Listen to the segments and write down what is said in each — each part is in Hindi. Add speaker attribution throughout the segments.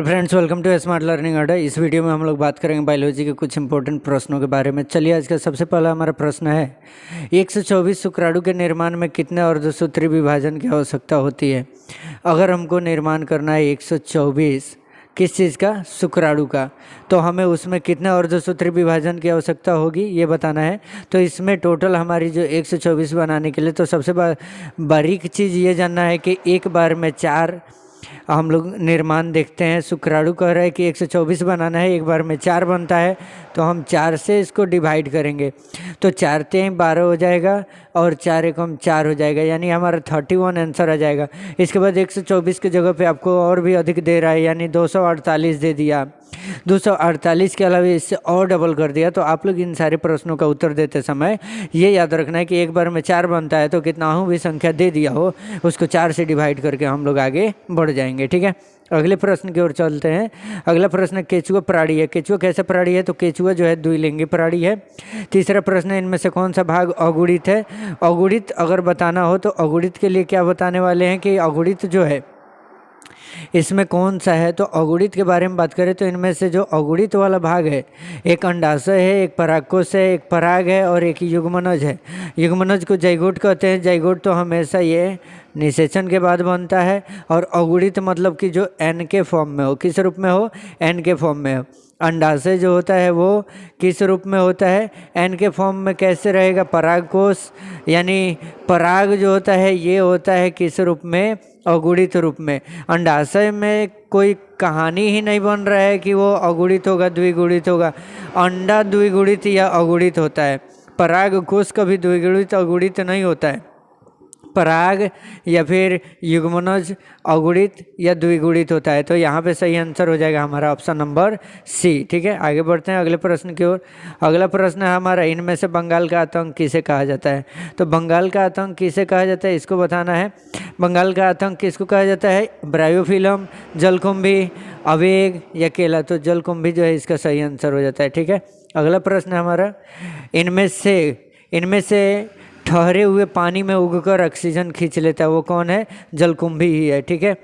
Speaker 1: Friends, welcome to smart learning Adda. इस वीडियो में हम लोग बात करेंगे बायोलॉजी के कुछ इंपॉर्टेंट प्रश्नों के बारे में। चलिए, आज का सबसे पहला हमारा प्रश्न है, 124 शुक्राणु के निर्माण में कितने अर्धसूत्री विभाजन की आवश्यकता होती है? अगर हमको निर्माण करना है 124 किस चीज़ का? शुक्राणु का, तो हमें उसमें कितने अर्धसूत्री विभाजन की आवश्यकता होगी ये बताना है। तो इसमें टोटल हमारी जो 124 बनाने के लिए, तो सबसे बारीक चीज़ ये जानना है कि एक बार में 4 हम लोग निर्माण देखते हैं। शुक्राणु कह रहा है कि 124 बनाना है, एक बार में 4 बनता है, तो हम 4 से इसको डिवाइड करेंगे, तो 4 3 12 हो जाएगा और 4 एकम 4 हो जाएगा, यानी हमारा 31 आंसर आ जाएगा। इसके बाद 124 की जगह पे आपको और भी अधिक दे रहा है, यानी 248 दे दिया। 248 के अलावा इससे और डबल कर दिया। तो आप लोग इन सारे प्रश्नों का उत्तर देते समय ये याद रखना है कि एक बार में 4 बनता है, तो कितना भी संख्या दे दिया हो उसको 4 से डिवाइड करके हम लोग आगे बढ़ जाएंगे। ठीक है, अगले प्रश्न की ओर चलते हैं। अगला प्रश्न केचुआ प्राणी है। केचुआ कैसे प्राणी है? तो केचुआ जो है द्विलिंगी प्राणी है। तीसरा प्रश्न, इनमें से कौन सा भाग अगुणित है? अगुणित अगर बताना हो तो अगुणित के लिए क्या बताने वाले हैं कि अगुणित जो है इसमें कौन सा है? तो अगुणित के बारे में बात करें तो इनमें से जो अगुणित वाला भाग है, एक अंडाशय है, एक परागकोश है, एक पराग है और एक युग्मनज है। युग्मनज को जाइगोट कहते हैं। जाइगोट तो हमेशा ये निषेचन के बाद बनता है। और अगुणित मतलब कि जो एन के फॉर्म में हो। किस रूप में हो? एन के फॉर्म में हो। अंडाशय जो होता है वो किस रूप में होता है? एन के फॉर्म में। कैसे रहेगा? परागकोश, यानी पराग जो होता है ये होता है किस रूप में? अगुणित रूप में। अंडाशय में कोई कहानी ही नहीं बन रहा है कि वो अगुणित होगा द्विगुणित होगा। अंडा द्विगुणित या अगुणित होता है। परागकोश कभी द्विगुणित अगुणित नहीं होता है। पराग या फिर युग्मनज अगुणित या द्विगुणित होता है। तो यहाँ पे सही आंसर हो जाएगा हमारा ऑप्शन नंबर सी। ठीक है, आगे बढ़ते हैं अगले प्रश्न की ओर। अगला प्रश्न है हमारा, इनमें से बंगाल का आतंक किसे कहा जाता है? तो बंगाल का आतंक किसे कहा जाता है इसको बताना है। बंगाल का आतंक किसको कहा जाता है? ब्रायोफिलम, जलकुंभी, अवेग या केला? तो जलकुंभी जो है इसका सही आंसर हो जाता है। ठीक है, अगला प्रश्न है हमारा, इनमें से ठहरे हुए पानी में उगकर ऑक्सीजन खींच लेता है, वो कौन है? जलकुंभी ही है। ठीक है,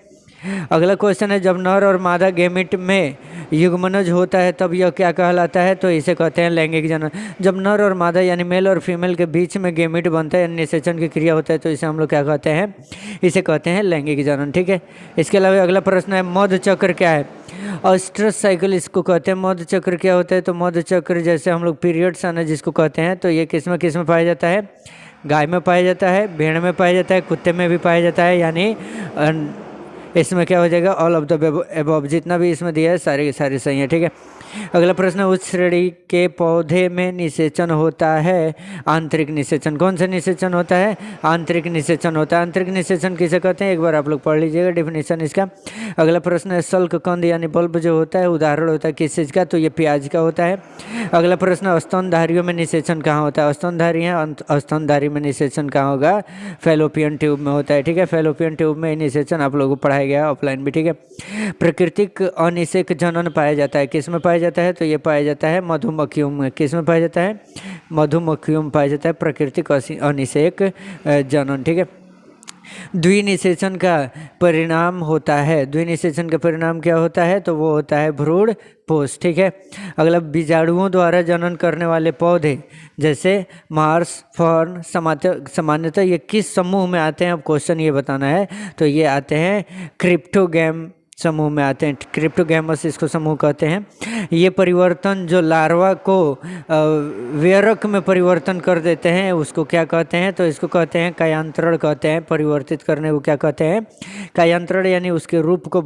Speaker 1: अगला क्वेश्चन है, जब नर और मादा गेमिट में युग्मनज होता है तब यह क्या कहलाता है? तो इसे कहते हैं लैंगिक जनन। जब नर और मादा यानी मेल और फीमेल के बीच में गेमिट बनता है, निषेचन की क्रिया होता है, तो इसे हम लोग क्या कहते हैं? इसे कहते हैं लैंगिक जनन। ठीक है, इसके अलावा अगला प्रश्न है, मध्य चक्र क्या है? ऑस्ट्रस साइकिल इसको कहते हैं। मध्य चक्र क्या होता है? तो मध्य चक्र जैसे हम लोग पीरियड्स आना जिसको कहते हैं, तो ये किस में पाया जाता है? गाय में पाया जाता है, भेड़ में पाया जाता है, कुत्ते में भी पाया जाता है, यानी इसमें क्या हो जाएगा? All of the above. जितना भी इसमें दिया है सारे सारे सही है। ठीक है, अगला प्रश्न, उच्च श्रेणी के पौधे में निषेचन होता है आंतरिक निषेचन। कौन सा निषेचन होता है? आंतरिक निषेचन होता है। आंतरिक निषेचन किसे कहते हैं? एक बार आप लोग पढ़ लीजिएगा डेफिनेशन इसका। अगला प्रश्न है, शल्क कंद यानी बल्ब जो होता है उदाहरण होता है किस चीज़ का? तो ये प्याज का होता है। अगला प्रश्न, स्तनधारियों में निषेचन कहाँ होता है? स्तनधारी हैं, स्तनधारी में निषेचन कहाँ होगा? फैलोपियन ट्यूब में होता है। ठीक है, फैलोपियन ट्यूब में निषेचन आप लोगों को पढ़ाया गया ऑफलाइन भी। ठीक है, प्राकृतिक अनिषेक जनन पाया जाता है, किस में पाया जाता है? तो ये पाया जाता है मधुमक्खियों में। किस में पाया जाता है? मधुमक्खियों में पाया जाता है प्राकृतिक अनिषेक जनन। ठीक है, द्विनिषेचन का परिणाम होता है। द्विनिषेचन का परिणाम क्या होता है? तो वो होता है भ्रूण पोष। ठीक है, अगला, बीजाणुओं द्वारा जनन करने वाले पौधे जैसे मार्स, फर्न सामान्यतः ये किस समूह में आते हैं? अब क्वेश्चन ये बताना है। तो ये आते हैं क्रिप्टोगैम समूह में आते हैं। क्रिप्टोगैमस इसको समूह कहते हैं। ये परिवर्तन जो लार्वा को वेरक में परिवर्तन कर देते हैं उसको क्या कहते हैं? तो इसको कहते हैं कायांतरण कहते हैं। परिवर्तित करने को क्या कहते हैं? कायांतरण, यानी उसके रूप को